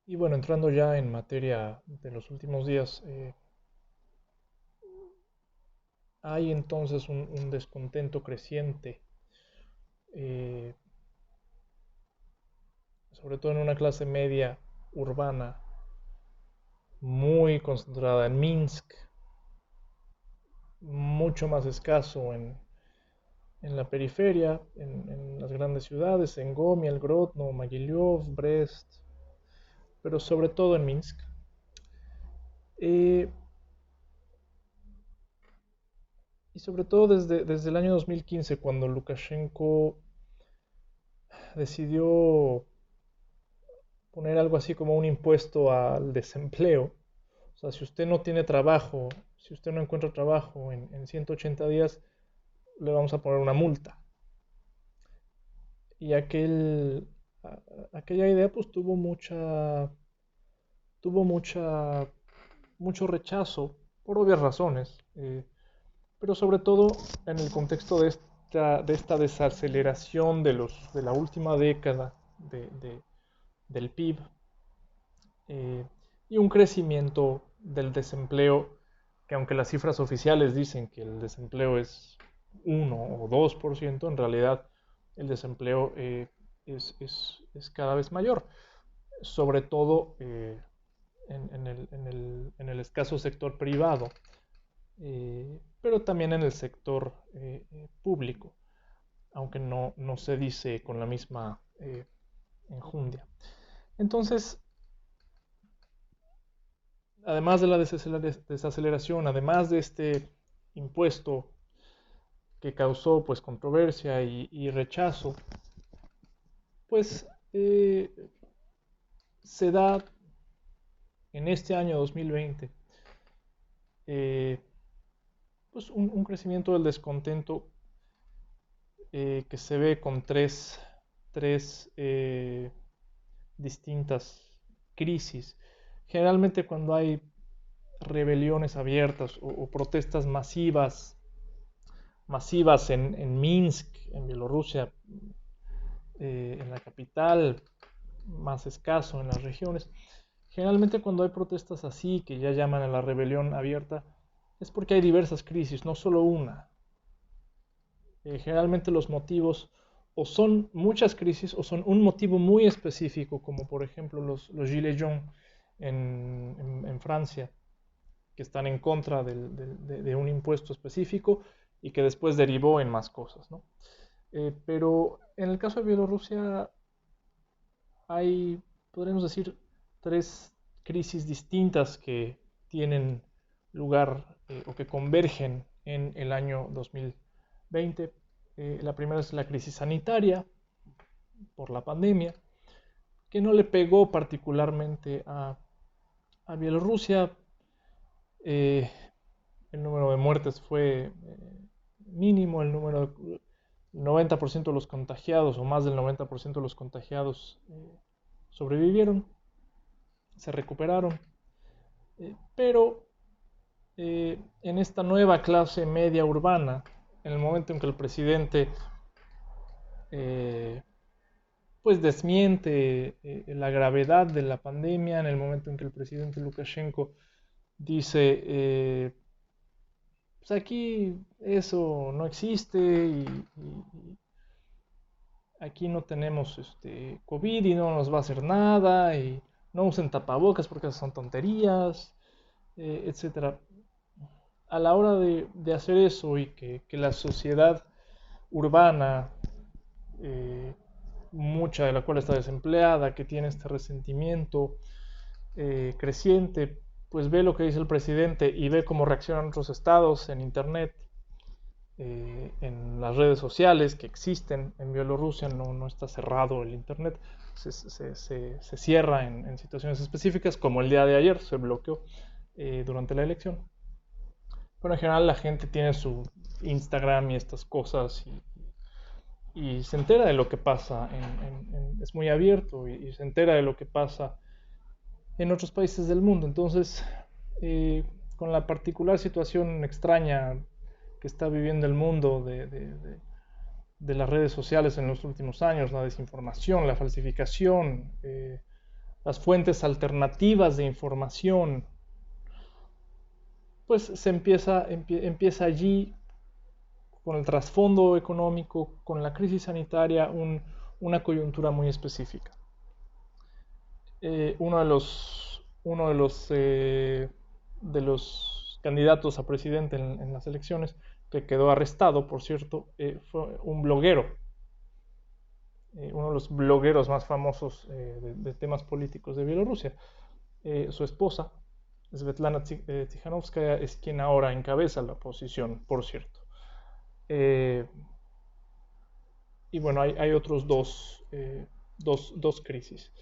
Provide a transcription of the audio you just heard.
Y bueno, entrando ya en materia de los últimos días, hay entonces un descontento creciente, eh, sobre todo en una clase media urbana muy concentrada en Minsk, mucho más escaso en la periferia, en las grandes ciudades, en Gomiel, Grodno, Mogilov, Brest, pero sobre todo en Minsk. Eh, y sobre todo desde el año 2015, cuando Lukashenko decidió poner algo así como un impuesto al desempleo. O sea, si usted no tiene trabajo, si usted no encuentra trabajo en 180 días, le vamos a poner una multa. Y aquella idea pues tuvo mucho rechazo por obvias razones, pero sobre todo en el contexto de esta desaceleración de la última década del PIB, eh, y un crecimiento del desempleo que, aunque las cifras oficiales dicen que el desempleo es 1 o 2%, en realidad el desempleo es cada vez mayor, sobre todo en el escaso sector privado, pero también en el sector público, aunque no se dice con la misma enjundia. Entonces, además de la desaceleración, además de este impuesto que causó pues controversia y rechazo, pues se da en este año 2020 eh, pues un crecimiento del descontento, que se ve con tres distintas crisis. Generalmente cuando hay rebeliones abiertas o protestas masivas en Minsk, en Bielorrusia, en la capital, más escaso en las regiones. Generalmente cuando hay protestas así, que ya llaman a la rebelión abierta, es porque hay diversas crisis, no solo una. Generalmente los motivos o son muchas crisis o son un motivo muy específico, como por ejemplo los Gilets jaunes en Francia, que están en contra de un impuesto específico y que después derivó en más cosas, ¿no? Pero en el caso de Bielorrusia hay, podríamos decir, tres crisis distintas que tienen lugar, o que convergen en el año 2020. La primera es la crisis sanitaria por la pandemia, que no le pegó particularmente a Bielorrusia. Eh, el número de muertes fue mínimo, el 90% de los contagiados o más del 90% de los contagiados sobrevivieron, se recuperaron, pero en esta nueva clase media urbana, en el momento en que el presidente eh, pues desmiente la gravedad de la pandemia, en el momento en que el presidente Lukashenko dice, pues aquí eso no existe y aquí no tenemos COVID y no nos va a hacer nada y no usen tapabocas porque esas son tonterías, etcétera. A la hora de hacer eso y que la sociedad urbana, eh, mucha de la cual está desempleada, que tiene este resentimiento creciente, pues ve lo que dice el presidente y ve cómo reaccionan otros estados en Internet, en las redes sociales que existen en Bielorrusia. No está cerrado el Internet, se cierra en situaciones específicas, como el día de ayer se bloqueó durante la elección. Pero en general la gente tiene su Instagram y estas cosas y se entera de lo que pasa, es muy abierto y se entera de lo que pasa en otros países del mundo. Entonces, con la particular situación extraña que está viviendo el mundo de las redes sociales en los últimos años, la desinformación, la falsificación, las fuentes alternativas de información, pues empieza allí, con el trasfondo económico, con la crisis sanitaria, una coyuntura muy específica. Uno de los candidatos a presidente en las elecciones, que quedó arrestado, por cierto, fue un bloguero, uno de los blogueros más famosos de temas políticos de Bielorrusia. Su esposa, Svetlana Tikhanovskaya, es quien ahora encabeza la oposición, por cierto. Y bueno, hay otros dos crisis.